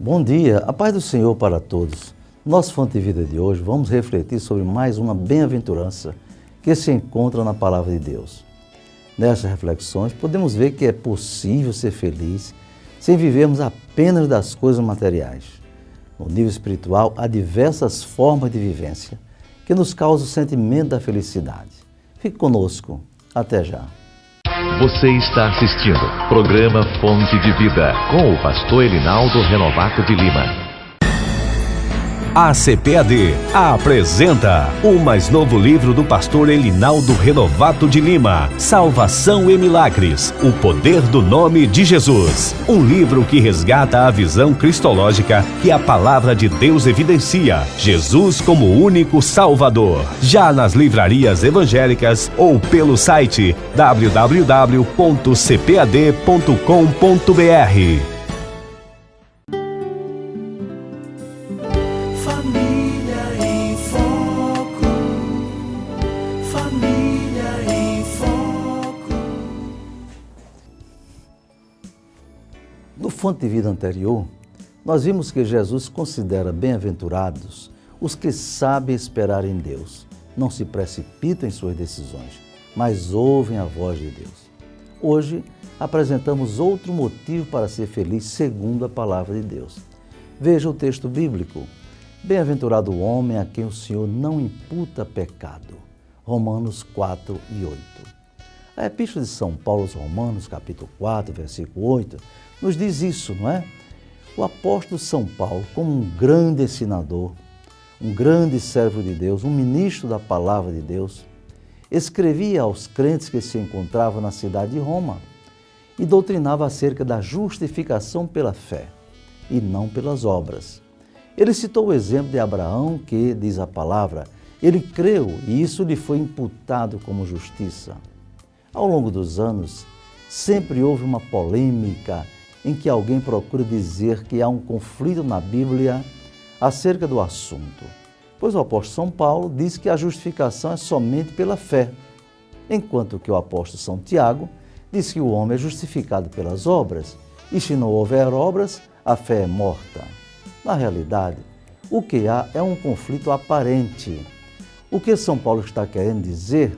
Bom dia, a paz do Senhor para todos. Nosso Fonte de Vida de hoje, vamos refletir sobre mais uma bem-aventurança que se encontra na Palavra de Deus. Nessas reflexões, podemos ver que é possível ser feliz sem vivermos apenas das coisas materiais. No nível espiritual, há diversas formas de vivência que nos causam o sentimento da felicidade. Fique conosco. Até já. Você está assistindo programa Fonte de Vida com o pastor Elinaldo Renovato de Lima. A CPAD apresenta o mais novo livro do pastor Elinaldo Renovato de Lima, Salvação e Milagres, o poder do nome de Jesus. Um livro que resgata a visão cristológica que a palavra de Deus evidencia, Jesus como o único Salvador. Já nas livrarias evangélicas ou pelo site www.cpad.com.br. No Fonte de Vida anterior, nós vimos que Jesus considera bem-aventurados os que sabem esperar em Deus, não se precipitam em suas decisões, mas ouvem a voz de Deus. Hoje, apresentamos outro motivo para ser feliz segundo a palavra de Deus. Veja o texto bíblico. Bem-aventurado o homem a quem o Senhor não imputa pecado. Romanos 4 e 8. A Epístola de São Paulo aos Romanos, capítulo 4, versículo 8, nos diz isso, não é? O apóstolo São Paulo, como um grande ensinador, um grande servo de Deus, um ministro da palavra de Deus, escrevia aos crentes que se encontravam na cidade de Roma e doutrinava acerca da justificação pela fé e não pelas obras. Ele citou o exemplo de Abraão que, diz a palavra, ele creu e isso lhe foi imputado como justiça. Ao longo dos anos, sempre houve uma polêmica em que alguém procura dizer que há um conflito na Bíblia acerca do assunto. Pois o apóstolo São Paulo diz que a justificação é somente pela fé, enquanto que o apóstolo São Tiago diz que o homem é justificado pelas obras, e se não houver obras, a fé é morta. Na realidade, o que há é um conflito aparente. O que São Paulo está querendo dizer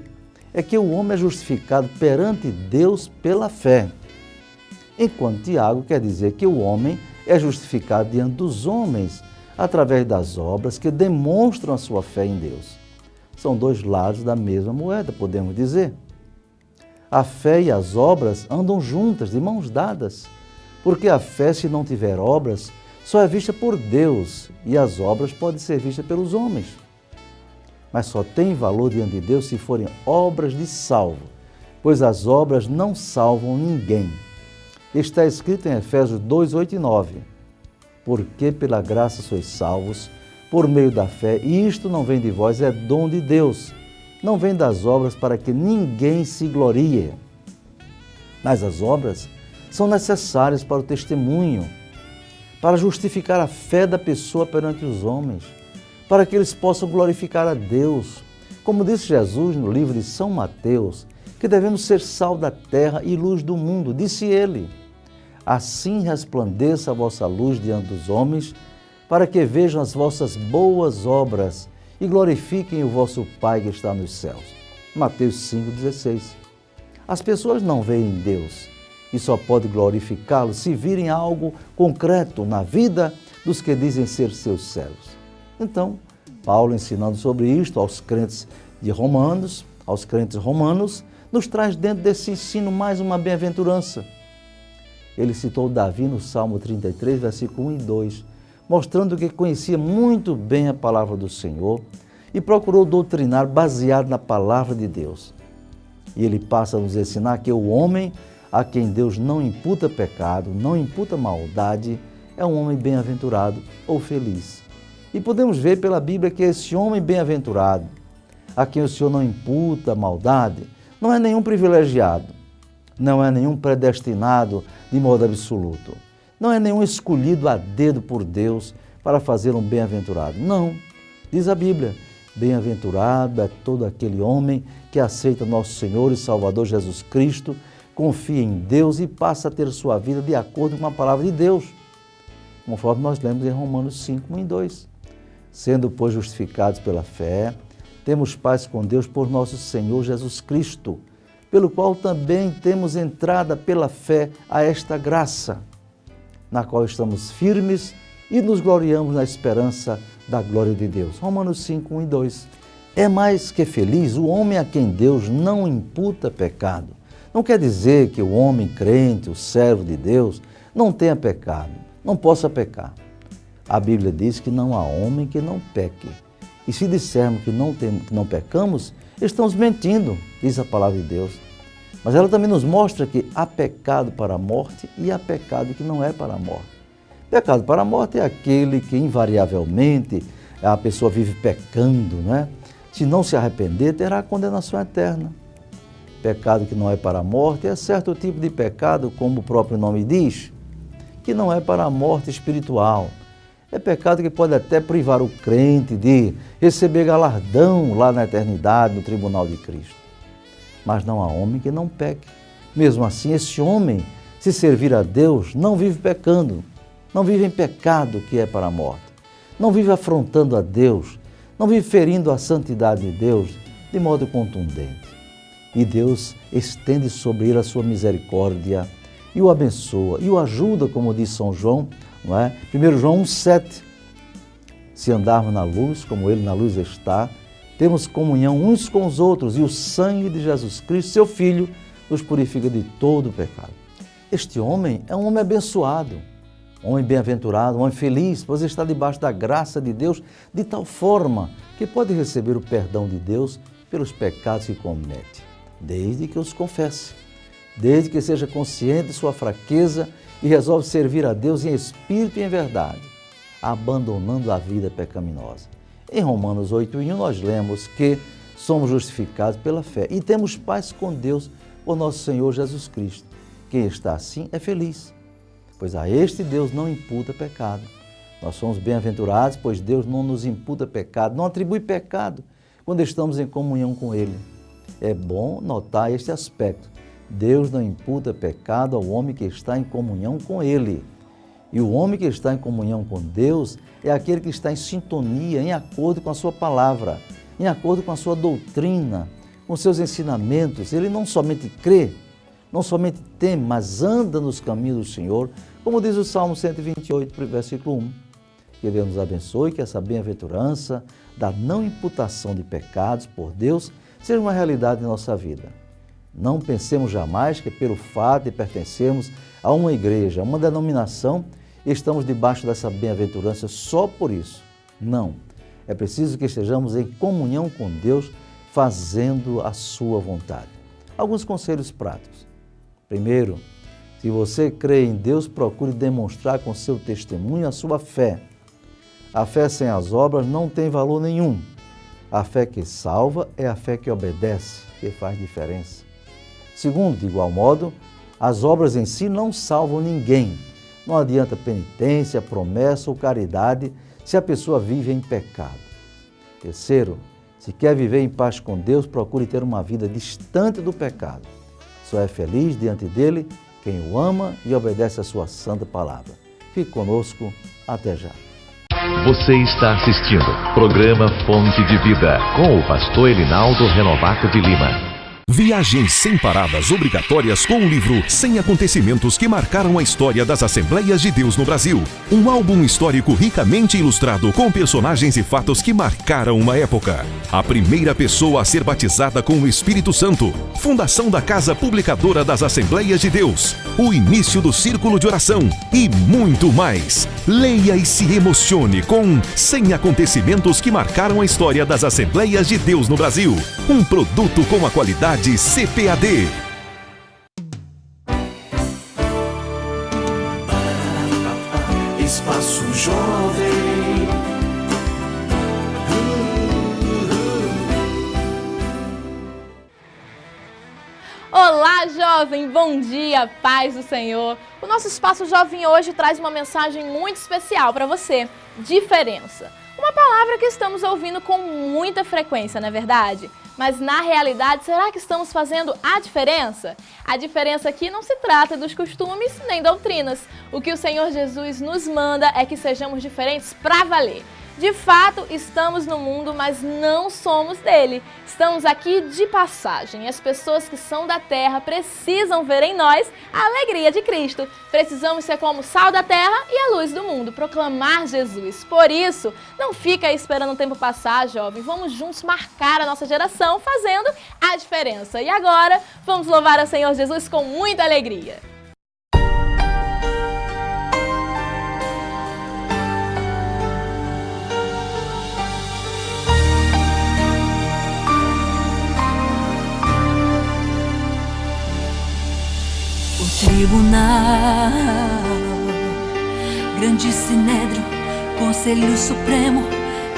é que o homem é justificado perante Deus pela fé, enquanto Tiago quer dizer que o homem é justificado diante dos homens através das obras que demonstram a sua fé em Deus. São dois lados da mesma moeda, podemos dizer. A fé e as obras andam juntas, de mãos dadas, porque a fé, se não tiver obras, só é vista por Deus e as obras podem ser vistas pelos homens. Mas só tem valor diante de Deus se forem obras de salvo, pois as obras não salvam ninguém. Está escrito em Efésios 2, 8 e 9. Porque pela graça sois salvos, por meio da fé, e isto não vem de vós, é dom de Deus. Não vem das obras para que ninguém se glorie. Mas as obras são necessárias para o testemunho, para justificar a fé da pessoa perante os homens, para que eles possam glorificar a Deus. Como disse Jesus no livro de São Mateus, que devemos ser sal da terra e luz do mundo, disse ele. Assim resplandeça a vossa luz diante dos homens, para que vejam as vossas boas obras e glorifiquem o vosso Pai que está nos céus. Mateus 5,16. As pessoas não veem Deus e só podem glorificá-lo se virem algo concreto na vida dos que dizem ser seus servos. Então, Paulo, ensinando sobre isto aos crentes romanos, nos traz dentro desse ensino mais uma bem-aventurança. Ele citou Davi no Salmo 33, versículo 1 e 2, mostrando que conhecia muito bem a palavra do Senhor e procurou doutrinar baseado na palavra de Deus. E ele passa a nos ensinar que o homem a quem Deus não imputa pecado, não imputa maldade, é um homem bem-aventurado ou feliz. E podemos ver pela Bíblia que esse homem bem-aventurado, a quem o Senhor não imputa maldade, não é nenhum privilegiado, não é nenhum predestinado de modo absoluto, não é nenhum escolhido a dedo por Deus para fazer um bem-aventurado. Não, diz a Bíblia, bem-aventurado é todo aquele homem que aceita nosso Senhor e Salvador Jesus Cristo, confia em Deus e passa a ter sua vida de acordo com a palavra de Deus. conforme nós lemos em Romanos 5, 1 e 2. Sendo, pois, justificados pela fé, temos paz com Deus por nosso Senhor Jesus Cristo, pelo qual também temos entrada pela fé a esta graça, na qual estamos firmes e nos gloriamos na esperança da glória de Deus. Romanos 5, 1 e 2. É mais que feliz o homem a quem Deus não imputa pecado. Não quer dizer que o homem crente, o servo de Deus, não tenha pecado, não possa pecar. A Bíblia diz que não há homem que não peque. E se dissermos que não pecamos, estamos mentindo, diz a palavra de Deus. Mas ela também nos mostra que há pecado para a morte e há pecado que não é para a morte. Pecado para a morte é aquele que invariavelmente a pessoa vive pecando, não é? Se não se arrepender, terá a condenação eterna. Pecado que não é para a morte é certo tipo de pecado, como o próprio nome diz, que não é para a morte espiritual. É pecado que pode até privar o crente de receber galardão lá na eternidade, no tribunal de Cristo. Mas não há homem que não peque. Mesmo assim, esse homem, se servir a Deus, não vive pecando, não vive em pecado que é para a morte, não vive afrontando a Deus, não vive ferindo a santidade de Deus de modo contundente. E Deus estende sobre ele a sua misericórdia e o abençoa e o ajuda, como diz São João, não é? 1 João 1,7. Se andarmos na luz, como ele na luz está, temos comunhão uns com os outros e o sangue de Jesus Cristo, seu Filho, nos purifica de todo o pecado. Este homem é um homem abençoado, um homem bem-aventurado, um homem feliz, pois está debaixo da graça de Deus de tal forma que pode receber o perdão de Deus pelos pecados que comete, desde que os confesse, desde que seja consciente de sua fraqueza e resolve servir a Deus em espírito e em verdade, abandonando a vida pecaminosa. Em Romanos 8:1 nós lemos que somos justificados pela fé e temos paz com Deus por nosso Senhor Jesus Cristo. Quem está assim é feliz, pois a este Deus não imputa pecado. Nós somos bem-aventurados, pois Deus não nos imputa pecado, não atribui pecado quando estamos em comunhão com Ele. É bom notar este aspecto. Deus não imputa pecado ao homem que está em comunhão com Ele. E o homem que está em comunhão com Deus é aquele que está em sintonia, em acordo com a sua palavra, em acordo com a sua doutrina, com seus ensinamentos. Ele não somente crê, não somente teme, mas anda nos caminhos do Senhor, como diz o Salmo 128, versículo 1. Que Deus nos abençoe, que essa bem-aventurança da não imputação de pecados por Deus seja uma realidade em nossa vida. Não pensemos jamais que pelo fato de pertencermos a uma igreja, a uma denominação, estamos debaixo dessa bem-aventurança só por isso. Não. É preciso que estejamos em comunhão com Deus, fazendo a sua vontade. Alguns conselhos práticos. Primeiro, se você crê em Deus, procure demonstrar com seu testemunho a sua fé. A fé sem as obras não tem valor nenhum. A fé que salva é a fé que obedece, que faz diferença. Segundo, de igual modo, as obras em si não salvam ninguém. Não adianta penitência, promessa ou caridade se a pessoa vive em pecado. Terceiro, se quer viver em paz com Deus, procure ter uma vida distante do pecado. Só é feliz diante dele quem o ama e obedece a sua santa palavra. Fique conosco, até já. Você está assistindo programa Fonte de Vida com o pastor Elinaldo Renovato de Lima. Viagens sem paradas obrigatórias com o livro 100 acontecimentos que marcaram a história das Assembleias de Deus no Brasil. Um álbum histórico ricamente ilustrado com personagens e fatos que marcaram uma época. A primeira pessoa a ser batizada com o Espírito Santo. Fundação da Casa Publicadora das Assembleias de Deus. O início do Círculo de Oração. E muito mais. Leia e se emocione com 100 acontecimentos que marcaram a história das Assembleias de Deus no Brasil. Um produto com a qualidade CPAD. Espaço Jovem. Olá, jovem! Bom dia, paz do Senhor! O nosso Espaço Jovem hoje traz uma mensagem muito especial para você: diferença. Uma palavra que estamos ouvindo com muita frequência, não é verdade? Mas na realidade, será que estamos fazendo a diferença? A diferença aqui não se trata dos costumes nem doutrinas. O que o Senhor Jesus nos manda é que sejamos diferentes para valer. De fato, estamos no mundo, mas não somos dele. Estamos aqui de passagem. As pessoas que são da terra precisam ver em nós a alegria de Cristo. Precisamos ser como o sal da terra e a luz do mundo, proclamar Jesus. Por isso, não fica aí esperando o tempo passar, jovem. Vamos juntos marcar a nossa geração fazendo a diferença. E agora, vamos louvar ao Senhor Jesus com muita alegria. Tribunal, grande sinédrio, Conselho Supremo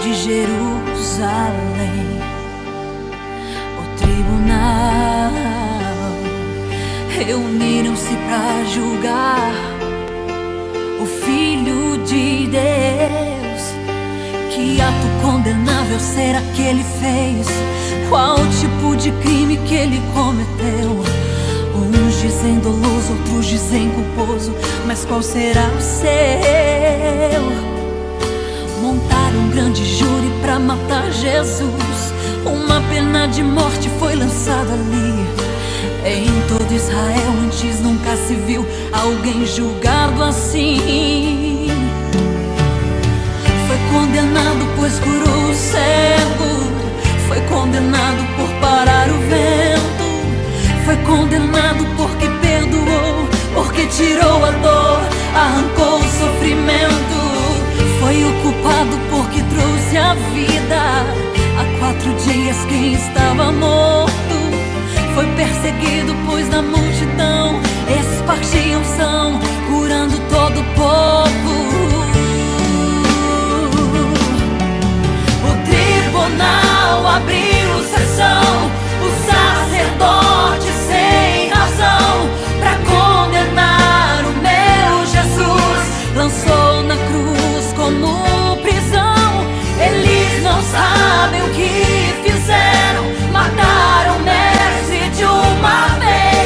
de Jerusalém. O tribunal reuniram-se para julgar o Filho de Deus. Que ato condenável será que ele fez? Qual tipo de crime que ele cometeu? Uns dizem doloso, outros dizem culposo, mas qual será o seu? Montaram um grande júri pra matar Jesus. Uma pena de morte foi lançada ali. Em todo Israel antes nunca se viu alguém julgado assim. Foi condenado pois curou o cego. Foi condenado por parar o vento. Foi condenado porque perdoou, porque tirou a dor, arrancou o sofrimento. Foi o culpado porque trouxe a vida. Há 4 dias quem estava morto foi perseguido, pois na multidão espartia unção, curando todo o povo. O tribunal abriu sessão. O sacerdote sem razão pra condenar o meu Jesus lançou na cruz como prisão. Eles não sabem o que fizeram, mataram o mestre de uma vez.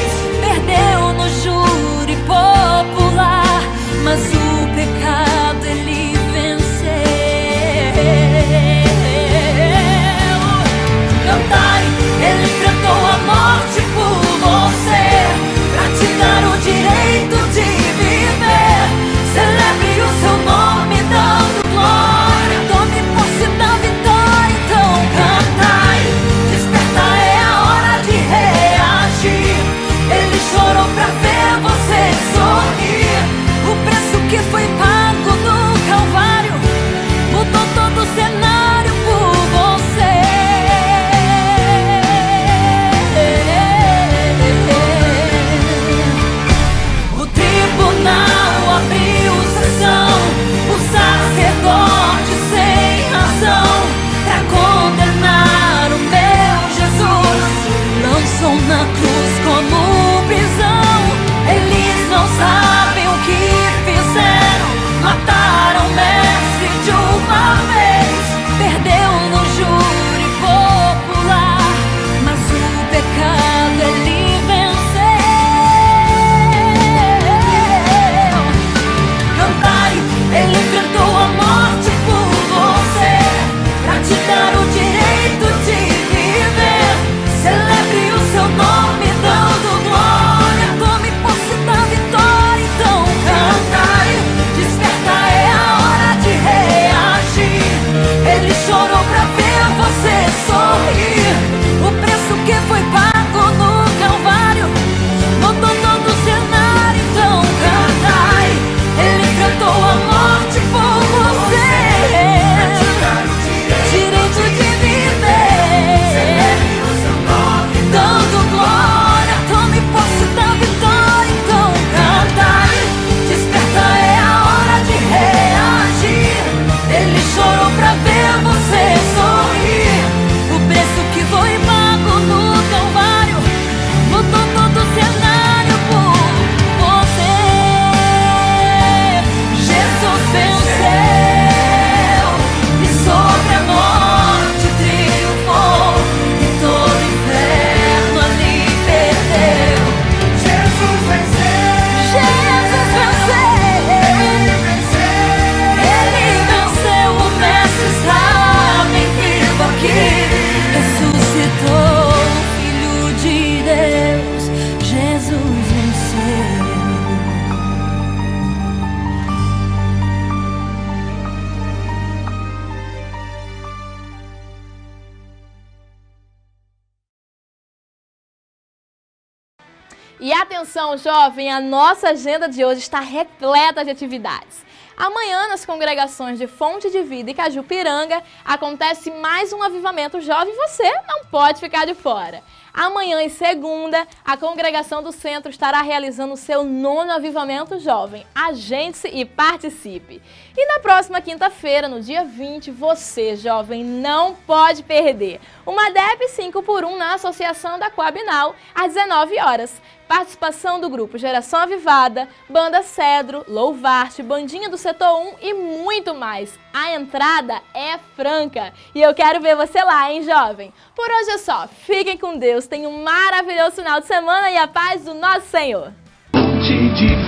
E atenção, jovem, a nossa agenda de hoje está repleta de atividades. Amanhã, nas congregações de Fonte de Vida e Cajupiranga, acontece mais um avivamento jovem e você não pode ficar de fora. Amanhã e segunda, a congregação do centro estará realizando o seu 9º avivamento jovem. Agende-se e participe. E na próxima quinta-feira, no dia 20, você, jovem, não pode perder uma DEP 5x1 na Associação da Coabinal, às 19 horas. Participação do grupo Geração Avivada, Banda Cedro, Louvarte, Bandinha do Setor 1 e muito mais. A entrada é franca e eu quero ver você lá, hein, jovem? Por hoje é só. Fiquem com Deus, tenham um maravilhoso final de semana e a paz do nosso Senhor. Fonte de vida.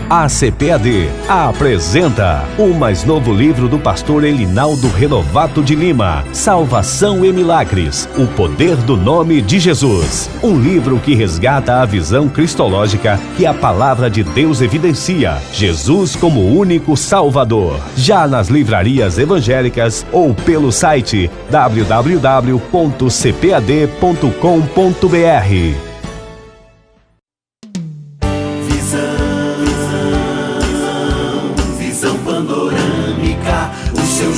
A CPAD apresenta o mais novo livro do pastor Elinaldo Renovato de Lima, Salvação e Milagres, o poder do nome de Jesus. Um livro que resgata a visão cristológica que a palavra de Deus evidencia, Jesus como o único Salvador. Já nas livrarias evangélicas ou pelo site www.cpad.com.br.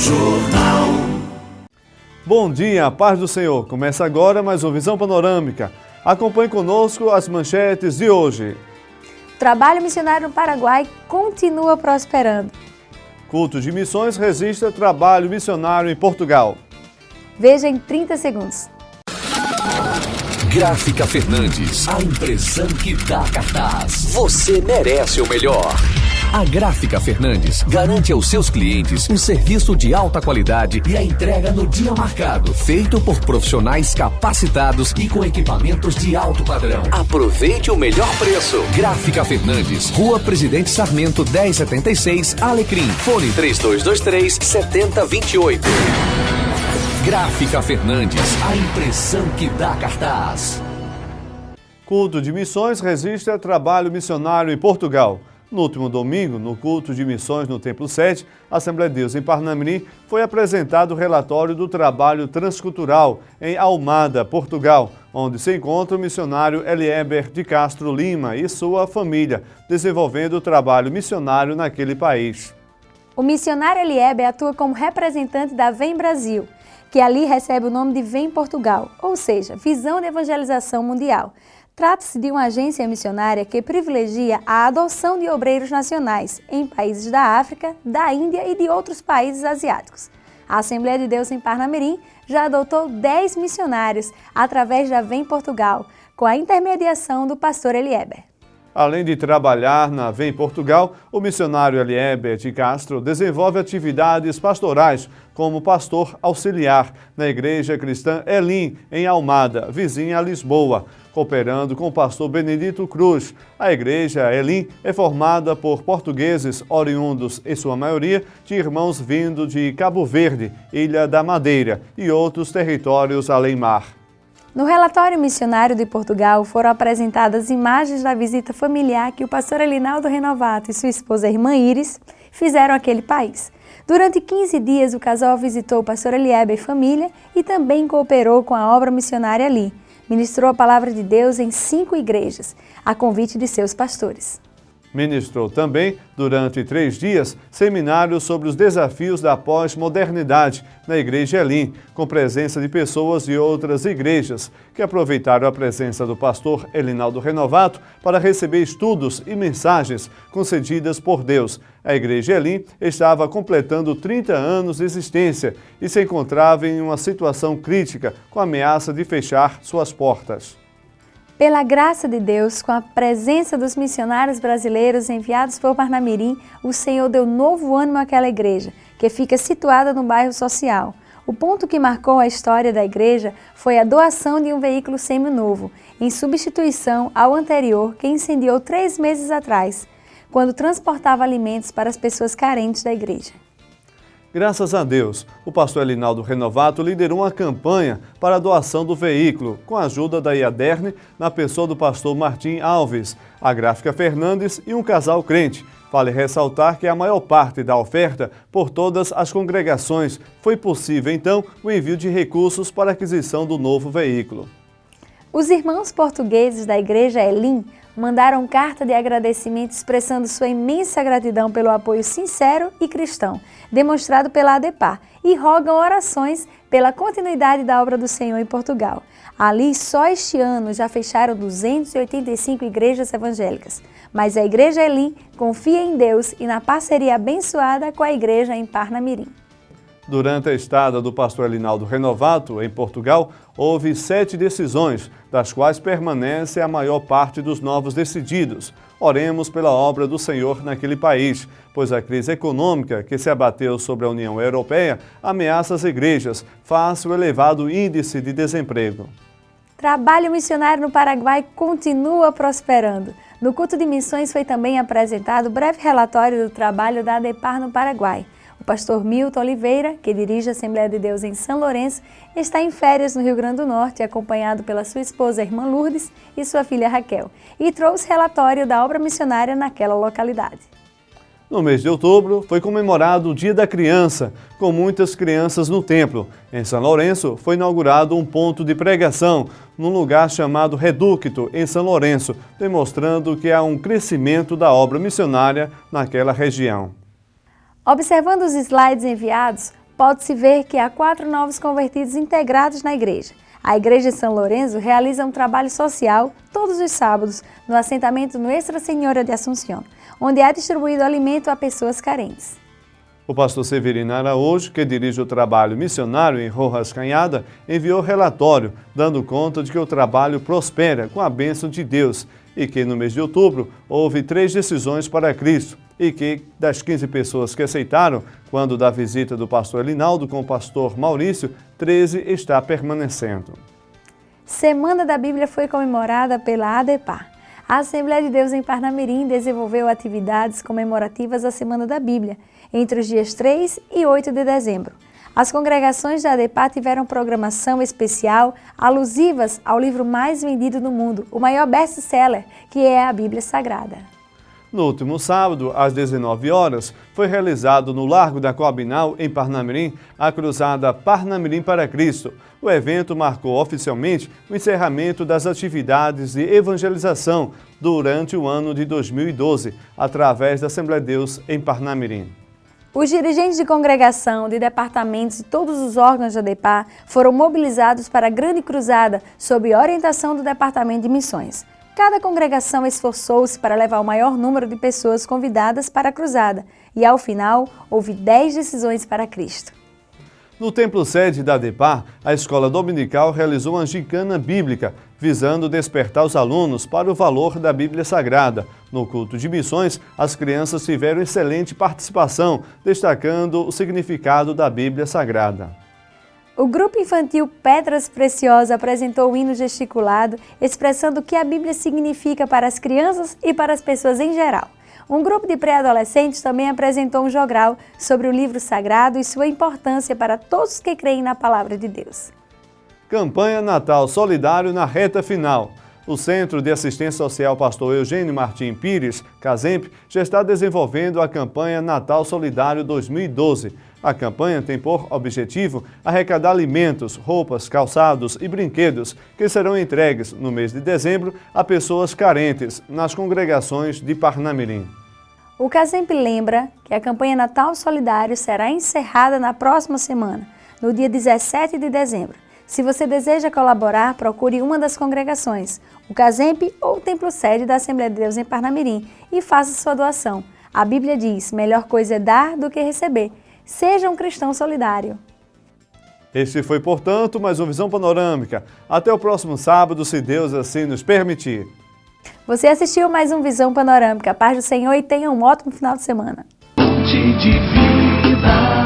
Jornal. Bom dia, paz do Senhor. Começa agora mais uma Visão Panorâmica. Acompanhe conosco as manchetes de hoje. O trabalho missionário no Paraguai continua prosperando. Culto de Missões registra trabalho missionário em Portugal. Veja em 30 segundos. Gráfica Fernandes, a impressão que dá cartaz. Você merece o melhor. A Gráfica Fernandes garante aos seus clientes um serviço de alta qualidade e a entrega no dia marcado, feito por profissionais capacitados e com equipamentos de alto padrão. Aproveite o melhor preço. Gráfica Fernandes, Rua Presidente Sarmento 1076, Alecrim. Fone 3223-7028. Gráfica Fernandes, a impressão que dá cartaz. Culto de Missões registra trabalho missionário em Portugal. No último domingo, no culto de missões no Templo 7, Assembleia de Deus em Parnamirim, foi apresentado o relatório do trabalho transcultural em Almada, Portugal, onde se encontra o missionário Elieber de Castro Lima e sua família, desenvolvendo o trabalho missionário naquele país. O missionário Elieber atua como representante da Vem Brasil, que ali recebe o nome de Vem Portugal, ou seja, Visão de Evangelização Mundial. Trata-se de uma agência missionária que privilegia a adoção de obreiros nacionais em países da África, da Índia e de outros países asiáticos. A Assembleia de Deus em Parnamirim já adotou 10 missionários através da Vem Portugal, com a intermediação do pastor Elieber. Além de trabalhar na Vem Portugal, o missionário Elieber de Castro desenvolve atividades pastorais como pastor auxiliar na Igreja Cristã Elim, em Almada, vizinha a Lisboa, cooperando com o pastor Benedito Cruz. A Igreja Elim é formada por portugueses oriundos, em sua maioria, de irmãos vindo de Cabo Verde, Ilha da Madeira e outros territórios além-mar. No relatório missionário de Portugal foram apresentadas imagens da visita familiar que o pastor Elinaldo Renovato e sua esposa, a irmã Iris, fizeram àquele país. Durante 15 dias, o casal visitou o pastor Elieber e família e também cooperou com a obra missionária ali. Ministrou a palavra de Deus em 5 igrejas, a convite de seus pastores. Ministrou também, durante 3 dias, seminários sobre os desafios da pós-modernidade na Igreja Elim, com presença de pessoas de outras igrejas, que aproveitaram a presença do pastor Elinaldo Renovato para receber estudos e mensagens concedidas por Deus. A Igreja Elim estava completando 30 anos de existência e se encontrava em uma situação crítica, com a ameaça de fechar suas portas. Pela graça de Deus, com a presença dos missionários brasileiros enviados por Parnamirim, o Senhor deu novo ânimo àquela igreja, que fica situada no bairro Social. O ponto que marcou a história da igreja foi a doação de um veículo seminovo, em substituição ao anterior que incendiou 3 meses atrás, quando transportava alimentos para as pessoas carentes da igreja. Graças a Deus, o pastor Elinaldo Renovato liderou uma campanha para a doação do veículo, com a ajuda da IADERN, na pessoa do pastor Martim Alves, a Gráfica Fernandes e um casal crente. Vale ressaltar que a maior parte da oferta por todas as congregações foi possível, então, o envio de recursos para a aquisição do novo veículo. Os irmãos portugueses da Igreja Elim mandaram carta de agradecimento expressando sua imensa gratidão pelo apoio sincero e cristão demonstrado pela ADEPAR e rogam orações pela continuidade da obra do Senhor em Portugal. Ali, só este ano, já fecharam 285 igrejas evangélicas, mas a Igreja Elim confia em Deus e na parceria abençoada com a igreja em Parnamirim. Durante a estada do pastor Elinaldo Renovato em Portugal, houve 7 decisões, das quais permanece a maior parte dos novos decididos. Oremos pela obra do Senhor naquele país, pois a crise econômica que se abateu sobre a União Europeia ameaça as igrejas, face o elevado índice de desemprego. Trabalho missionário no Paraguai continua prosperando. No culto de missões foi também apresentado breve relatório do trabalho da ADEPAR no Paraguai. O pastor Milton Oliveira, que dirige a Assembleia de Deus em São Lourenço, está em férias no Rio Grande do Norte, acompanhado pela sua esposa, a irmã Lourdes, e sua filha Raquel, e trouxe relatório da obra missionária naquela localidade. No mês de outubro, foi comemorado o Dia da Criança, com muitas crianças no templo. Em São Lourenço, foi inaugurado um ponto de pregação, num lugar chamado Reducto, em São Lourenço, demonstrando que há um crescimento da obra missionária naquela região. Observando os slides enviados, pode-se ver que há 4 novos convertidos integrados na igreja. A igreja de São Lourenço realiza um trabalho social todos os sábados no assentamento Nuestra Senhora de Assunção, onde é distribuído alimento a pessoas carentes. O pastor Severino Araújo, que dirige o trabalho missionário em Rojas Canhada, enviou relatório, dando conta de que o trabalho prospera com a bênção de Deus e que no mês de outubro houve 3 decisões para Cristo e que das 15 pessoas que aceitaram, quando da visita do pastor Elinaldo com o pastor Maurício, 13 está permanecendo. Semana da Bíblia foi comemorada pela ADEPAR. A Assembleia de Deus em Parnamirim desenvolveu atividades comemorativas da Semana da Bíblia, entre os dias 3 e 8 de dezembro. As congregações da ADEPAR tiveram programação especial alusivas ao livro mais vendido no mundo, o maior best-seller, que é a Bíblia Sagrada. No último sábado, às 19 horas, foi realizado no Largo da Coabinal, em Parnamirim, a cruzada Parnamirim para Cristo. O evento marcou oficialmente o encerramento das atividades de evangelização durante o ano de 2012, através da Assembleia de Deus em Parnamirim. Os dirigentes de congregação, de departamentos e todos os órgãos da ADEPAR foram mobilizados para a grande cruzada sob orientação do Departamento de Missões. Cada congregação esforçou-se para levar o maior número de pessoas convidadas para a cruzada e, ao final, houve 10 decisões para Cristo. No templo sede da ADEPAR, a escola dominical realizou uma gincana bíblica, visando despertar os alunos para o valor da Bíblia Sagrada. No culto de missões, as crianças tiveram excelente participação, destacando o significado da Bíblia Sagrada. O grupo infantil Pedras Preciosas apresentou o hino gesticulado, expressando o que a Bíblia significa para as crianças e para as pessoas em geral. Um grupo de pré-adolescentes também apresentou um jogral sobre o livro sagrado e sua importância para todos que creem na palavra de Deus. Campanha Natal Solidário na reta final. O Centro de Assistência Social Pastor Eugênio Martim Pires, CASEMP, já está desenvolvendo a campanha Natal Solidário 2012. A campanha tem por objetivo arrecadar alimentos, roupas, calçados e brinquedos que serão entregues no mês de dezembro a pessoas carentes nas congregações de Parnamirim. O CASEMP lembra que a campanha Natal Solidário será encerrada na próxima semana, no dia 17 de dezembro. Se você deseja colaborar, procure uma das congregações, o CASEMP ou o Templo Sede da Assembleia de Deus em Parnamirim e faça sua doação. A Bíblia diz, melhor coisa é dar do que receber. Seja um cristão solidário. Este foi, portanto, mais uma Visão Panorâmica. Até o próximo sábado, se Deus assim nos permitir. Você assistiu mais um Visão Panorâmica. Paz do Senhor e tenha um ótimo final de semana. Fonte de vida.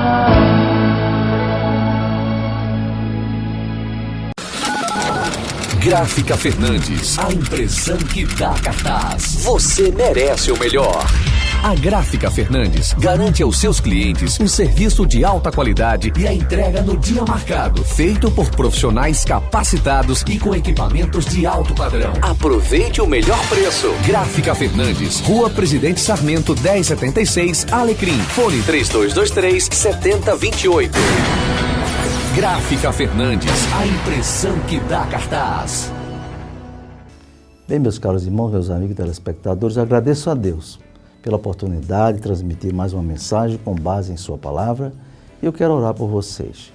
Gráfica Fernandes, a impressão que dá cartaz. Você merece o melhor. A Gráfica Fernandes garante aos seus clientes um serviço de alta qualidade e a entrega no dia marcado, feito por profissionais capacitados e com equipamentos de alto padrão. Aproveite o melhor preço. Gráfica Fernandes, Rua Presidente Sarmento 1076, Alecrim. Fone 3223-7028. Gráfica Fernandes, a impressão que dá cartaz. Bem, meus caros irmãos, meus amigos telespectadores, agradeço a Deus pela oportunidade de transmitir mais uma mensagem com base em sua palavra, e eu quero orar por vocês.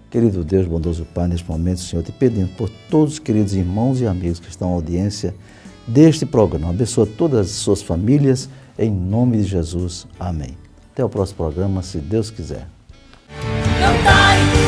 Querido Deus, bondoso Pai, neste momento, Senhor, te pedindo por todos os queridos irmãos e amigos que estão à audiência deste programa. Abençoa todas as suas famílias, em nome de Jesus. Amém. Até o próximo programa, se Deus quiser. Cantai